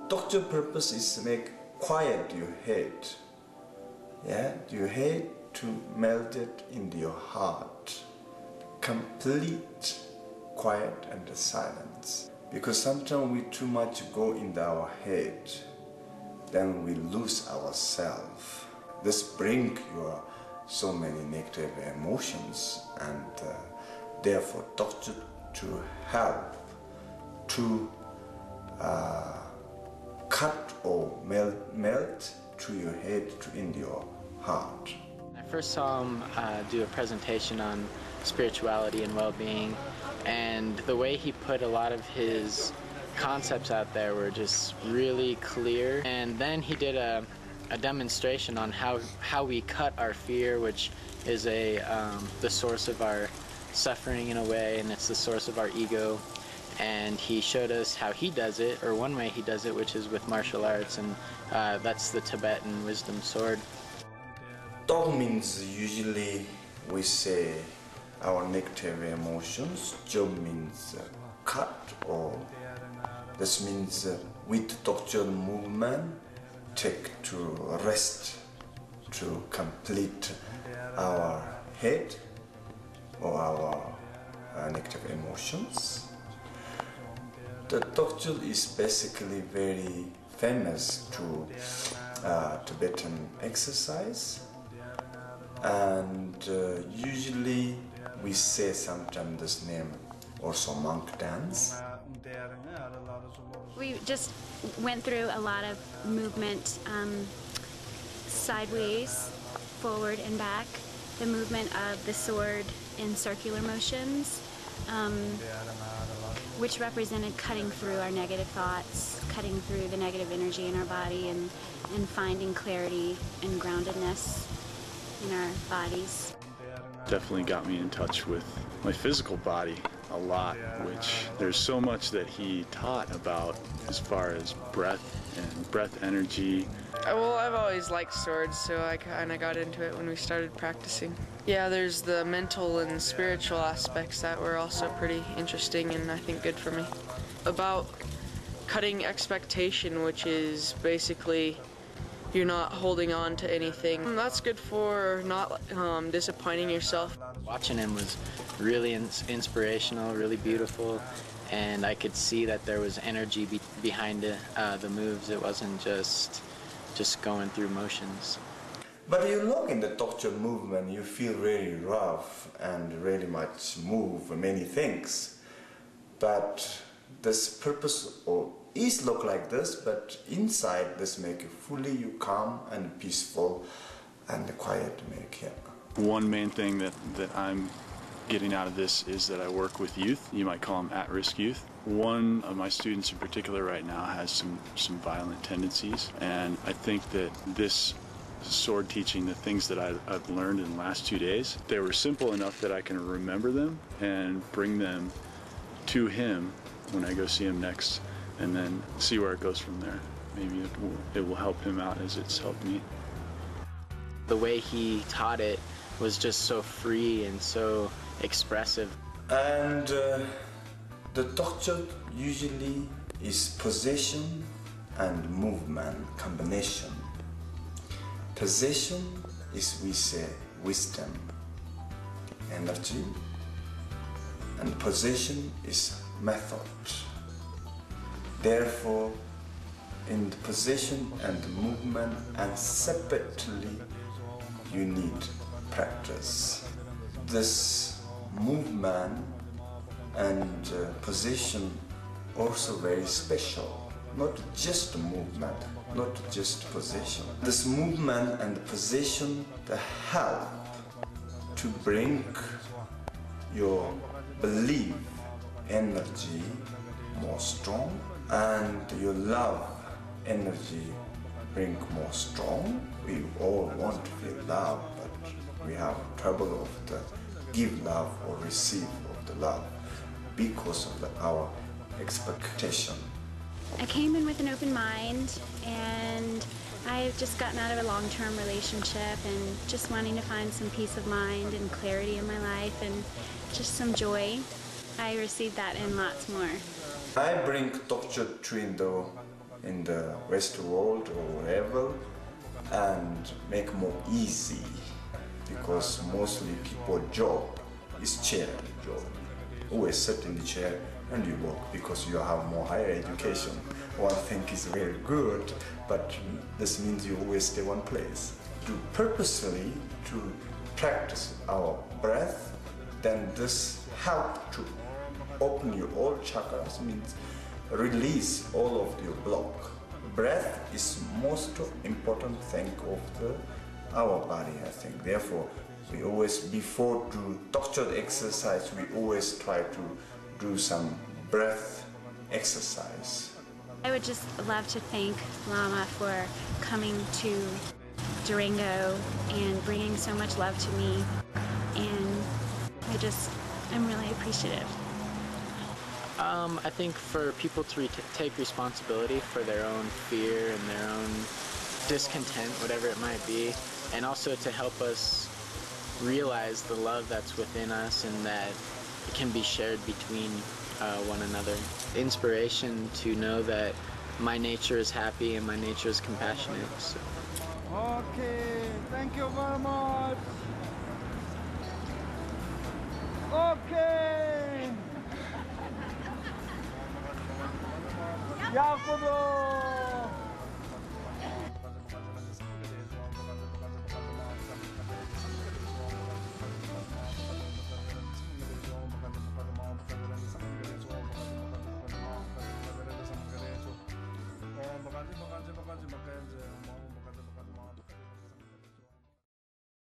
Doctor purpose is to make quiet your head. Yeah, your head to melt it into your heart. Complete quiet and silence. Because sometimes we too much go into our head, then we lose ourselves. This brings your so many negative emotions, and therefore doctor to help to cut or melt through your head to into your heart. I first saw him do a presentation on spirituality and well-being, and the way he put a lot of his concepts out there were just really clear. And then he did a demonstration on how we cut our fear, which is the source of our suffering in a way, and it's the source of our ego. And he showed us how he does it, or one way he does it, which is with martial arts, and that's the Tibetan wisdom sword. Dog means usually we say our negative emotions. Job means cut, or this means with doctor movement take to rest to complete our head or our negative emotions. The doctor is basically very famous to Tibetan exercise, and usually we say sometimes this name also monk dance. We just went through a lot of movement, sideways, forward and back, the movement of the sword in circular motions, which represented cutting through our negative thoughts, cutting through the negative energy in our body, and finding clarity and groundedness in our bodies. Definitely got me in touch with my physical body a lot, which there's so much that he taught about as far as breath and breath energy. Well, I've always liked swords, so I kind of got into it when we started practicing. Yeah, there's the mental and spiritual aspects that were also pretty interesting and I think good for me. About cutting expectation, which is basically you're not holding on to anything. That's good for not disappointing yourself. Watching him was really inspirational, really beautiful, and I could see that there was energy behind it, the moves. It wasn't just going through motions. But you look in the doctor movement, you feel really rough and really much move many things. But this purpose is look like this, but inside this make you fully calm and peaceful and quiet make it. One main thing that I'm getting out of this is that I work with youth. You might call them at-risk youth. One of my students in particular right now has some violent tendencies, and I think that this sword teaching, the things that I've learned in the last 2 days, they were simple enough that I can remember them and bring them to him when I go see him next, and then see where it goes from there. Maybe it will help him out as it's helped me. The way he taught it was just so free and so expressive. And the doctor usually is possession and movement combination. Possession is, we say, wisdom, energy, and possession is method. Therefore, in the possession and the movement and separately, you need practice. This movement and possession also very special, not just movement, not just possession. This movement and possession the help to bring your belief energy more strong, and your love energy bring more strong. We all want to feel love, but we have trouble of the give love or receive of the love because of our expectation. I came in with an open mind, and I've just gotten out of a long-term relationship and just wanting to find some peace of mind and clarity in my life and just some joy. I received that and lots more. I bring doctor to in the Western world or wherever, and make more easy, because mostly people job is chair job. Always sit in the chair and you work because you have more higher education. One thing is very good, but this means you always stay one place. To purposely to practice our breath, then this help to open your all chakras, means release all of your block. Breath is most important thing of our body, I think. Therefore, we always, before do structured exercise, we always try to do some breath exercise. I would just love to thank Lama for coming to Durango and bringing so much love to me, and I'm really appreciative. I think for people to take responsibility for their own fear and their own discontent, whatever it might be, and also to help us realize the love that's within us and that it can be shared between one another. Inspiration to know that my nature is happy and my nature is compassionate. So. Okay, thank you very much. Okay. Yakubu.